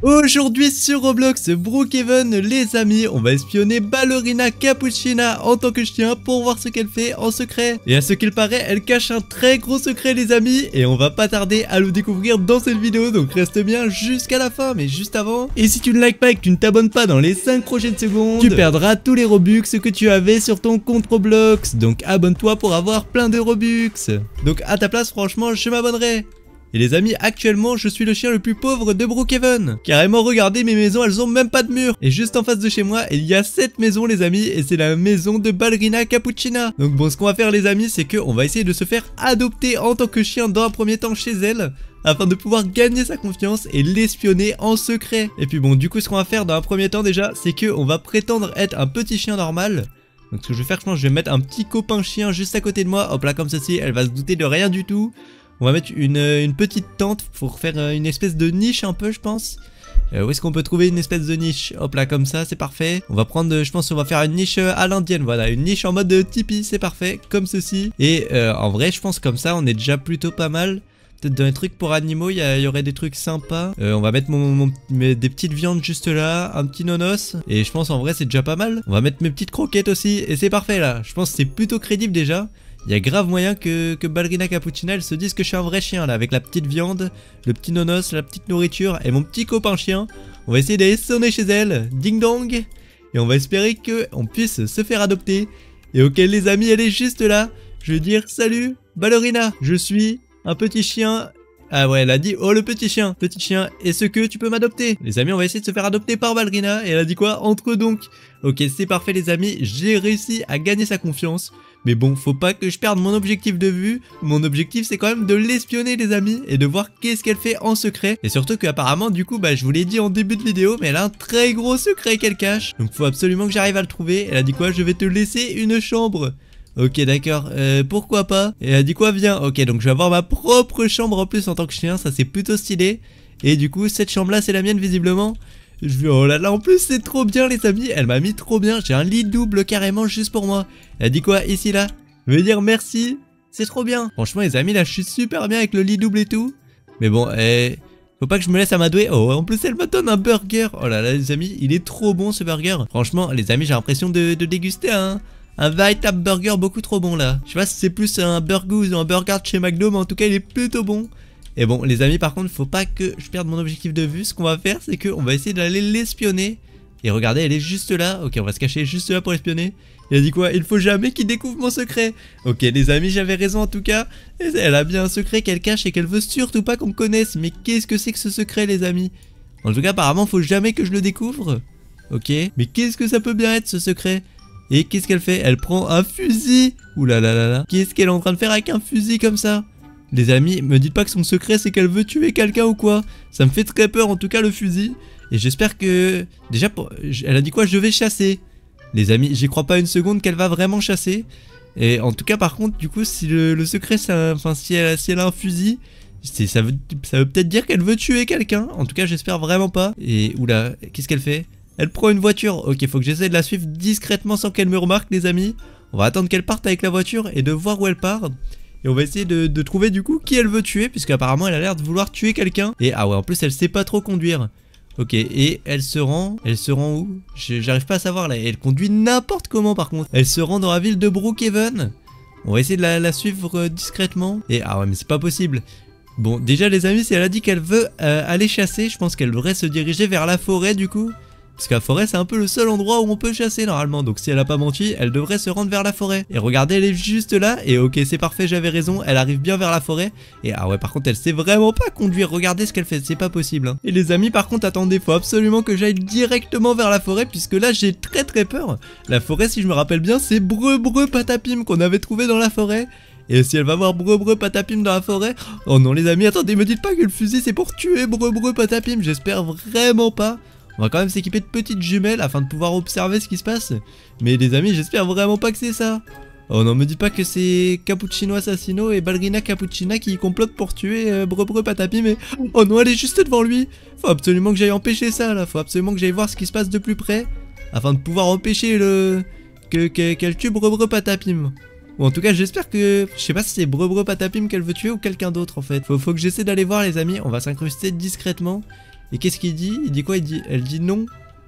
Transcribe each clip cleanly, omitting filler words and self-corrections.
Aujourd'hui sur Roblox Brookhaven, les amis, on va espionner Ballerina Cappuccina en tant que chien pour voir ce qu'elle fait en secret. Et à ce qu'il paraît, elle cache un très gros secret les amis, et on va pas tarder à le découvrir dans cette vidéo, donc reste bien jusqu'à la fin. Mais juste avant, et si tu ne likes pas et que tu ne t'abonnes pas dans les 5 prochaines secondes, tu perdras tous les Robux que tu avais sur ton compte Roblox. Donc abonne-toi pour avoir plein de Robux. Donc à ta place, franchement, je m'abonnerai. Et les amis, actuellement, je suis le chien le plus pauvre de Brookhaven. Carrément, regardez, mes maisons, elles ont même pas de mur. Et juste en face de chez moi, il y a 7 maisons, les amis, et c'est la maison de Ballerina Cappuccina. Donc bon, ce qu'on va faire, les amis, c'est qu'on va essayer de se faire adopter en tant que chien dans un premier temps chez elle, afin de pouvoir gagner sa confiance et l'espionner en secret. Et puis bon, du coup, ce qu'on va faire dans un premier temps déjà, c'est qu'on va prétendre être un petit chien normal. Donc ce que je vais faire, je pense, je vais mettre un petit copain chien juste à côté de moi. Hop là, comme ceci, elle va se douter de rien du tout. On va mettre une petite tente pour faire une espèce de niche un peu, je pense. Où est-ce qu'on peut trouver une espèce de niche? Hop là, comme ça, c'est parfait. On va prendre, je pense on va faire une niche à l'indienne, voilà. Une niche en mode tipi, c'est parfait, comme ceci. Et en vrai, je pense comme ça, on est déjà plutôt pas mal. Peut-être dans les trucs pour animaux, il y aurait des trucs sympas. On va mettre des petites viandes juste là, un petit nonos. Et je pense en vrai, c'est déjà pas mal. On va mettre mes petites croquettes aussi, et c'est parfait là. Je pense que c'est plutôt crédible déjà. Il y a grave moyen que Ballerina Cappuccina elle se dise que je suis un vrai chien là, avec la petite viande, le petit nonos, la petite nourriture et mon petit copain chien. On va essayer d'aller sonner chez elle, ding dong, et on va espérer qu'on puisse se faire adopter. Et ok les amis, elle est juste là. Je vais dire salut Ballerina, je suis un petit chien. Ah ouais, elle a dit oh le petit chien, est-ce que tu peux m'adopter? Les amis, on va essayer de se faire adopter par Ballerina. Et elle a dit quoi? Entre donc. Ok, c'est parfait les amis, j'ai réussi à gagner sa confiance. Mais bon, faut pas que je perde mon objectif de vue. Mon objectif c'est quand même de l'espionner les amis, et de voir qu'est-ce qu'elle fait en secret. Et surtout qu'apparemment du coup, je vous l'ai dit en début de vidéo, mais elle a un très gros secret qu'elle cache. Donc faut absolument que j'arrive à le trouver. Elle a dit quoi? Je vais te laisser une chambre. Ok d'accord, pourquoi pas. Et elle a dit quoi? Viens. Ok, donc je vais avoir ma propre chambre en plus en tant que chien, ça c'est plutôt stylé. Et du coup cette chambre là c'est la mienne visiblement. Oh là là, en plus c'est trop bien les amis, elle m'a mis trop bien, j'ai un lit double carrément juste pour moi. Elle a dit quoi ici là? Je veux dire merci, c'est trop bien. Franchement les amis là je suis super bien avec le lit double et tout. Mais bon, faut pas que je me laisse amadouer. Oh en plus elle me donne un burger. Oh là là les amis, il est trop bon ce burger. Franchement les amis j'ai l'impression de déguster un véritable burger beaucoup trop bon là. Je sais pas si c'est plus un burger ou un burger de chez McDo, mais en tout cas il est plutôt bon. Et bon les amis, par contre faut pas que je perde mon objectif de vue. Ce qu'on va faire c'est qu'on va essayer d'aller l'espionner. Et regardez, elle est juste là. Ok, on va se cacher juste là pour l'espionner. Il a dit quoi? Il faut jamais qu'il découvre mon secret. Ok les amis, j'avais raison en tout cas. Elle a bien un secret qu'elle cache et qu'elle veut surtout pas qu'on me connaisse. Mais qu'est-ce que c'est que ce secret les amis? En tout cas apparemment faut jamais que je le découvre. Ok, mais qu'est-ce que ça peut bien être ce secret? Et qu'est-ce qu'elle fait? Elle prend un fusil. Ouh là là là là. Qu'est-ce qu'elle est en train de faire avec un fusil comme ça? Les amis, me dites pas que son secret c'est qu'elle veut tuer quelqu'un ou quoi. Ça me fait très peur en tout cas le fusil. Et j'espère que... Déjà, elle a dit quoi? Je vais chasser. Les amis, j'y crois pas une seconde qu'elle va vraiment chasser. Et en tout cas par contre, du coup, si le secret, enfin si elle a un fusil, ça veut peut-être dire qu'elle veut tuer quelqu'un. En tout cas, j'espère vraiment pas. Et oula, qu'est-ce qu'elle fait? Elle prend une voiture. Ok, faut que j'essaie de la suivre discrètement sans qu'elle me remarque les amis. On va attendre qu'elle parte avec la voiture et de voir où elle part. Et on va essayer de trouver du coup qui elle veut tuer, puisqu'apparemment elle a l'air de vouloir tuer quelqu'un. Et ah ouais, en plus elle sait pas trop conduire. Ok, et elle se rend où? J'arrive pas à savoir là, elle conduit n'importe comment par contre. Elle se rend dans la ville de Brookhaven. On va essayer de la suivre discrètement. Et ah ouais, mais c'est pas possible. Bon, déjà les amis, si elle a dit qu'elle veut aller chasser, je pense qu'elle devrait se diriger vers la forêt du coup. Parce que la forêt c'est un peu le seul endroit où on peut chasser normalement. Donc si elle a pas menti, elle devrait se rendre vers la forêt. Et regardez, elle est juste là. Et ok, c'est parfait, j'avais raison, elle arrive bien vers la forêt. Et ah ouais, par contre elle sait vraiment pas conduire. Regardez ce qu'elle fait, c'est pas possible hein. Et les amis par contre attendez, faut absolument que j'aille directement vers la forêt, puisque là j'ai très peur. La forêt, si je me rappelle bien, c'est Breu Patapim qu'on avait trouvé dans la forêt. Et si elle va voir Breu Patapim dans la forêt... Oh non les amis, attendez, me dites pas que le fusil c'est pour tuer Breu Patapim. J'espère vraiment pas. On va quand même s'équiper de petites jumelles afin de pouvoir observer ce qui se passe. Mais les amis, j'espère vraiment pas que c'est ça. Oh non, me dites pas que c'est Cappuccino Assassino et Ballerina Cappuccina qui complotent pour tuer Breu Patapim. Mais oh non, elle est juste devant lui. Faut absolument que j'aille empêcher ça là. Faut absolument que j'aille voir ce qui se passe de plus près afin de pouvoir empêcher qu'elle tue Breu Patapim. Ou en tout cas j'espère que... Je sais pas si c'est Breu Patapim qu'elle veut tuer ou quelqu'un d'autre en fait. Faut que j'essaie d'aller voir les amis. On va s'incruster discrètement. Et qu'est-ce qu'il dit? Il dit quoi? Elle dit non.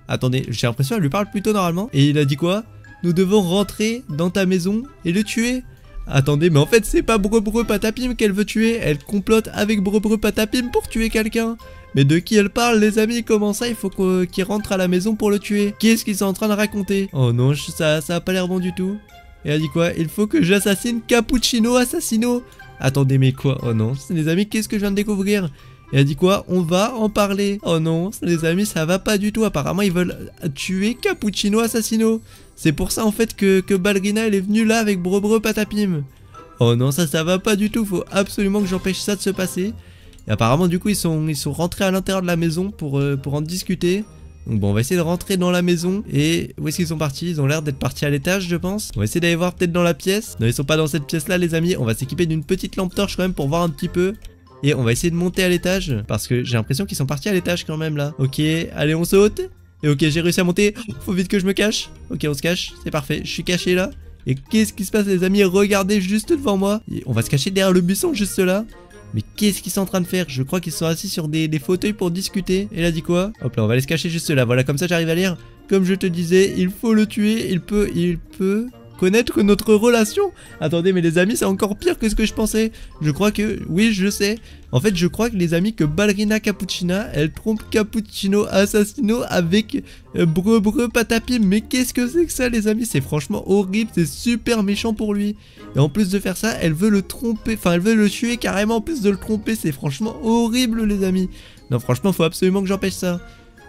Attendez, j'ai l'impression qu'elle lui parle plutôt normalement. Et il a dit quoi? Nous devons rentrer dans ta maison et le tuer. Attendez, mais en fait, c'est pas Brebreu Patapim qu'elle veut tuer. Elle complote avec Brebreu Patapim pour tuer quelqu'un. Mais de qui elle parle, les amis? Comment ça, il faut qu'il rentre à la maison pour le tuer? Qu'est-ce qu'ils sont en train de raconter? Oh non, ça a pas l'air bon du tout. Et elle dit quoi? Il faut que j'assassine Cappuccino Assassino. Attendez, mais quoi? Oh non, les amis, qu'est-ce que je viens de découvrir? Et elle dit quoi? On va en parler. Oh non, les amis, ça va pas du tout. Apparemment, ils veulent tuer Cappuccino Assassino. C'est pour ça, en fait, que Ballerina, elle est venue là avec Brebreu Patapim. Oh non, ça va pas du tout. Faut absolument que j'empêche ça de se passer. Et apparemment, du coup, ils sont rentrés à l'intérieur de la maison pour en discuter. Donc bon, on va essayer de rentrer dans la maison. Et où est-ce qu'ils sont partis? Ils ont l'air d'être partis à l'étage, je pense. On va essayer d'aller voir peut-être dans la pièce. Non, ils sont pas dans cette pièce-là, les amis. On va s'équiper d'une petite lampe torche quand même pour voir un petit peu. Et on va essayer de monter à l'étage. Parce que j'ai l'impression qu'ils sont partis à l'étage quand même, là. Ok, allez, on saute. Et ok, j'ai réussi à monter. Faut vite que je me cache. Ok, on se cache. C'est parfait. Je suis caché là. Et qu'est-ce qui se passe, les amis? Regardez juste devant moi. Et on va se cacher derrière le buisson juste là. Mais qu'est-ce qu'ils sont en train de faire? Je crois qu'ils sont assis sur des fauteuils pour discuter. Et là, dit quoi? Hop là, on va aller se cacher juste là. Voilà, comme ça, j'arrive à lire. Comme je te disais, il faut le tuer. Il peut connaître notre relation. Attendez, mais les amis, c'est encore pire que ce que je pensais. Je crois que... Oui, je sais. En fait, je crois que les amis, que Ballerina Cappuccina, elle trompe Cappuccino Assassino avec Brebreu Patapim. Mais qu'est-ce que c'est que ça, les amis? C'est franchement horrible. C'est super méchant pour lui. Et en plus de faire ça, elle veut le tromper. Enfin, elle veut le tuer carrément en plus de le tromper. C'est franchement horrible, les amis. Non, franchement, faut absolument que j'empêche ça.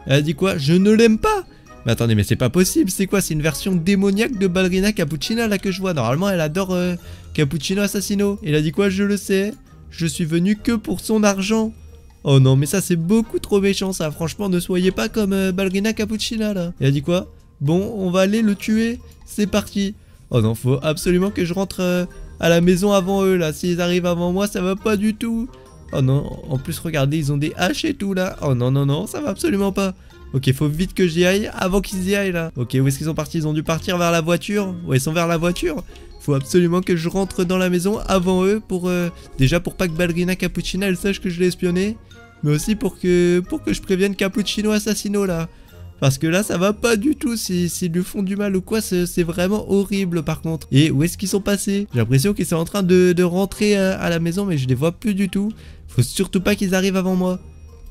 Elle a dit quoi? Je ne l'aime pas. Mais attendez, mais c'est pas possible, c'est quoi? C'est une version démoniaque de Ballerina Cappuccina là que je vois. Normalement, elle adore Cappuccino Assassino. Elle a dit quoi? Je le sais. Je suis venu que pour son argent. Oh non, mais ça c'est beaucoup trop méchant ça. Franchement, ne soyez pas comme Ballerina Cappuccina là. Elle a dit quoi? Bon, on va aller le tuer. C'est parti. Oh non, faut absolument que je rentre à la maison avant eux là. S'ils arrivent avant moi, ça va pas du tout. Oh non, en plus regardez, ils ont des haches et tout là. Oh non, non, non, ça va absolument pas. Ok, faut vite que j'y aille avant qu'ils y aillent là. Ok, où est-ce qu'ils sont partis? Ils ont dû partir vers la voiture. Ouais, ils sont vers la voiture. Faut absolument que je rentre dans la maison avant eux pour... déjà pour pas que Ballerina Cappuccina elle sache que je l'ai espionné. Mais aussi pour que je prévienne Cappuccino Assassino là. Parce que là ça va pas du tout. S'ils lui font du mal ou quoi, c'est vraiment horrible par contre. Et où est-ce qu'ils sont passés? J'ai l'impression qu'ils sont en train de rentrer à la maison, mais je les vois plus du tout. Faut surtout pas qu'ils arrivent avant moi.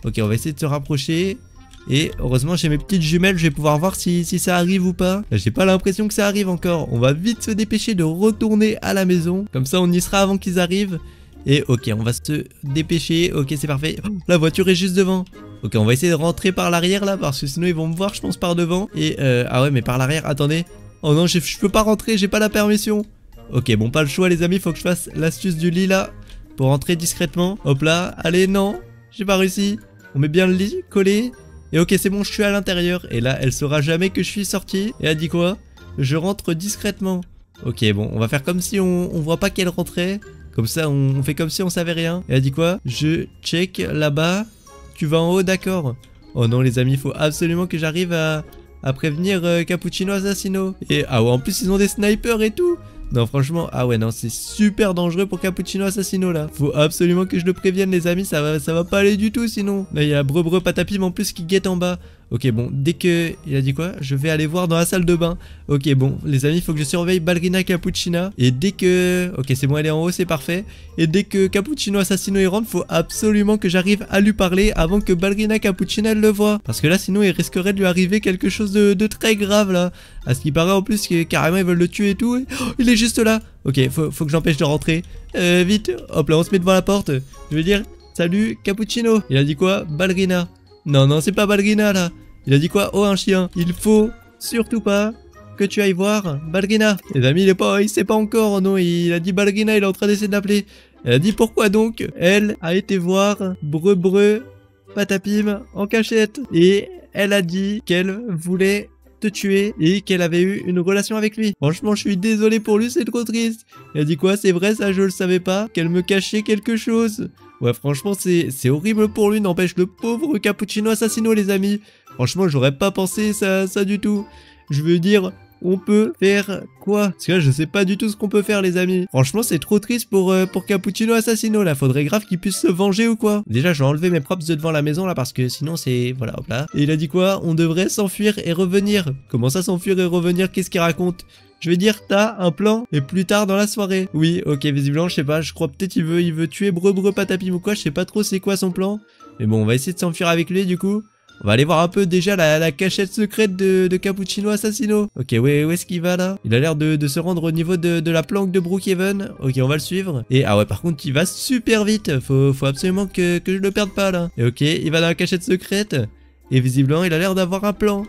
Ok, on va essayer de se rapprocher. Et heureusement j'ai mes petites jumelles, je vais pouvoir voir si ça arrive ou pas. J'ai pas l'impression que ça arrive encore. On va vite se dépêcher de retourner à la maison. Comme ça on y sera avant qu'ils arrivent. Et ok, on va se dépêcher. Ok, c'est parfait. Oh, la voiture est juste devant. Ok, on va essayer de rentrer par l'arrière là, parce que sinon ils vont me voir je pense par devant. Et ah ouais, mais par l'arrière, attendez. Oh non, je peux pas rentrer, j'ai pas la permission. Ok, bon, pas le choix les amis, faut que je fasse l'astuce du lit là. Pour rentrer discrètement. Hop là, allez, non, j'ai pas réussi. On met bien le lit, collé. Et ok, c'est bon, je suis à l'intérieur. Et là, elle saura jamais que je suis sorti. Et elle dit quoi? Je rentre discrètement. Ok, bon, on va faire comme si on voit pas qu'elle rentrait. Comme ça, on fait comme si on savait rien. Et elle dit quoi? Je check là-bas. Tu vas en haut, d'accord. Oh non, les amis, il faut absolument que j'arrive à prévenir Cappuccino Assassino. Et ah ouais, en plus, ils ont des snipers et tout. Non, franchement, ah ouais, non, c'est super dangereux pour Cappuccino Assassino là. Faut absolument que je le prévienne, les amis, ça va pas aller du tout sinon. Là, il y a Brebreu Patapim en plus qui guette en bas. Ok, bon, dès que... Il a dit quoi? Je vais aller voir dans la salle de bain. Ok, bon, les amis, il faut que je surveille Ballerina Cappuccina. Et dès que... Ok, c'est bon, elle est en haut, c'est parfait. Et dès que Cappuccino Assassino y rentre, faut absolument que j'arrive à lui parler avant que Ballerina Cappuccina elle le voit. Parce que là, sinon, il risquerait de lui arriver quelque chose de très grave, là. À ce qui paraît, en plus, que carrément, ils veulent le tuer et tout. Oh, il est juste là. Ok, faut que j'empêche de rentrer. Vite. Hop là, on se met devant la porte. Je vais dire, salut, Cappuccino. Il a dit quoi? Ballerina. Non, non, c'est pas Ballerina, là. Il a dit quoi? Oh, un chien. Il faut surtout pas que tu ailles voir Ballerina. Les amis, il sait pas encore. Non, il a dit Ballerina, il est en train d'essayer d'appeler. Elle a dit pourquoi donc? Elle a été voir Brebreu Patapim en cachette. Et elle a dit qu'elle voulait te tuer et qu'elle avait eu une relation avec lui. Franchement, je suis désolé pour lui, c'est trop triste. Elle a dit quoi? C'est vrai, ça, je le savais pas. Qu'elle me cachait quelque chose. Ouais, franchement, c'est horrible pour lui. N'empêche, le pauvre Cappuccino Assassino, les amis. Franchement, j'aurais pas pensé ça du tout. Je veux dire, on peut faire quoi? Parce que là, je sais pas du tout ce qu'on peut faire, les amis. Franchement, c'est trop triste pour Cappuccino Assassino, là. Faudrait grave qu'il puisse se venger ou quoi. Déjà, je vais enlever mes props de devant la maison, là, parce que sinon, c'est... Voilà, hop là. Et il a dit quoi? On devrait s'enfuir et revenir. Comment ça, s'enfuir et revenir? Qu'est-ce qu'il raconte? Je vais dire, t'as un plan, et plus tard dans la soirée. Oui, ok, visiblement, je sais pas, je crois peut-être il veut tuer Breu Patapim ou quoi, je sais pas trop c'est quoi son plan. Mais bon, on va essayer de s'enfuir avec lui, du coup. On va aller voir un peu déjà la cachette secrète de Cappuccino Assassino. Ok, où est-ce qu'il va là? Il a l'air de se rendre au niveau de la planque de Brookhaven. Ok, on va le suivre. Et ah ouais, par contre, il va super vite. Faut absolument que je le perde pas là. Et ok, il va dans la cachette secrète. Et visiblement, il a l'air d'avoir un plan.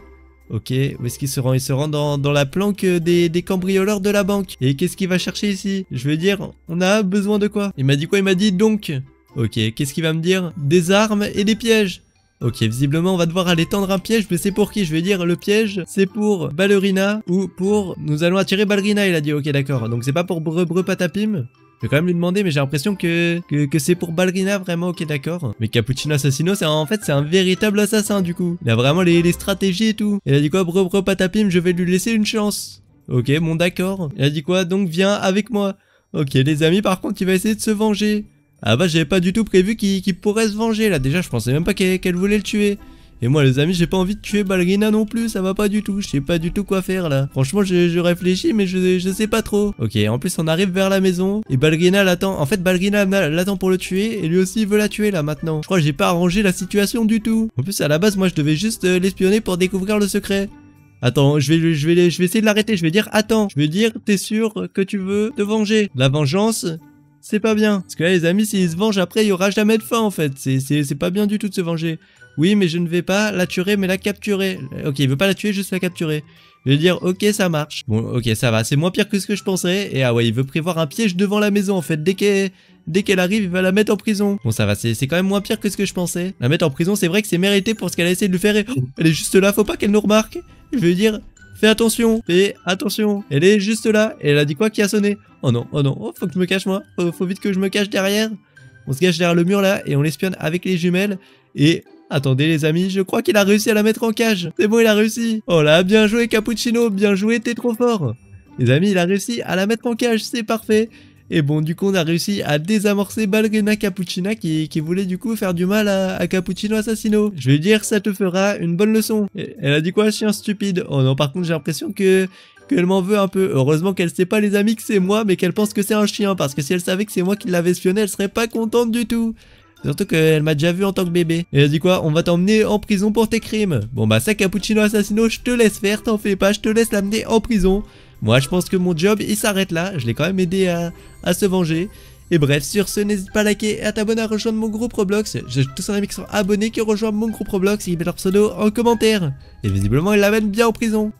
Ok, où est-ce qu'il se rend? Il se rend dans la planque des cambrioleurs de la banque. Et qu'est-ce qu'il va chercher ici? Je veux dire, on a besoin de quoi? Il m'a dit quoi? Il m'a dit donc. Ok, qu'est-ce qu'il va me dire? Des armes et des pièges. Ok, visiblement on va devoir aller tendre un piège, mais c'est pour qui? Je vais dire le piège, c'est pour Ballerina ou pour... Nous allons attirer Ballerina, il a dit. Ok, d'accord. Donc c'est pas pour Breu Patapim. Je vais quand même lui demander, mais j'ai l'impression que c'est pour Ballerina, vraiment. Ok, d'accord. Mais Cappuccino Assassino, en fait, c'est un véritable assassin, du coup. Il a vraiment les stratégies et tout. Il a dit quoi? Breu Patapim, je vais lui laisser une chance. Ok, bon, d'accord. Il a dit quoi? Donc viens avec moi. Ok, les amis, par contre, il va essayer de se venger. Ah bah j'avais pas du tout prévu qu'il pourrait se venger là, déjà je pensais même pas qu'elle voulait le tuer. Et moi les amis j'ai pas envie de tuer Ballerina non plus, ça va pas du tout, je sais pas du tout quoi faire là. Franchement je réfléchis mais je sais pas trop. Ok, en plus on arrive vers la maison et Ballerina l'attend, en fait Ballerina l'attend pour le tuer et lui aussi il veut la tuer là maintenant. Je crois que j'ai pas arrangé la situation du tout. En plus à la base moi je devais juste l'espionner pour découvrir le secret. Attends, je vais essayer de l'arrêter, je vais dire attends, je vais dire t'es sûr que tu veux te venger. La vengeance... c'est pas bien. Parce que là, les amis, s'ils se vengent après, il y aura jamais de fin, en fait. C'est pas bien du tout de se venger. Oui, mais je ne vais pas la tuer, mais la capturer. Ok, il veut pas la tuer, juste la capturer. Je vais dire, ok, ça marche. Bon, ok, ça va. C'est moins pire que ce que je pensais. Et ah ouais, il veut prévoir un piège devant la maison, en fait. Dès qu'elle arrive, il va la mettre en prison. Bon, ça va. C'est quand même moins pire que ce que je pensais. La mettre en prison, c'est vrai que c'est mérité pour ce qu'elle a essayé de lui faire. Elle est juste là, faut pas qu'elle nous remarque. Je veux dire... Fais attention, elle est juste là, et elle a dit quoi qui a sonné? Oh non, oh, faut que je me cache moi, faut vite que je me cache derrière. On se cache derrière le mur là, et on l'espionne avec les jumelles, et... Attendez les amis, je crois qu'il a réussi à la mettre en cage. C'est bon, il a réussi. Oh là, bien joué Cappuccino, bien joué, t'es trop fort. Les amis, il a réussi à la mettre en cage, c'est parfait. Et bon, du coup, on a réussi à désamorcer Ballerina Cappuccina qui voulait du coup faire du mal à Cappuccino Assassino. Je vais dire, ça te fera une bonne leçon. Et elle a dit quoi, chien stupide? Oh non, par contre, j'ai l'impression qu'elle m'en veut un peu. Heureusement qu'elle sait pas, les amis, que c'est moi, mais qu'elle pense que c'est un chien. Parce que si elle savait que c'est moi qui l'avais espionné, elle serait pas contente du tout. Surtout qu'elle m'a déjà vu en tant que bébé. Et elle a dit quoi? On va t'emmener en prison pour tes crimes. Bon bah ça, Cappuccino Assassino, je te laisse faire, t'en fais pas, je te laisse l'amener en prison. Moi je pense que mon job il s'arrête là, je l'ai quand même aidé à se venger. Et bref, sur ce, n'hésite pas à liker et à t'abonner à rejoindre mon groupe Roblox. J'ai tous un ami qui sont abonnés qui rejoignent mon groupe Roblox et ils mettent leur pseudo en commentaire. Et visiblement ils l'amènent bien en prison.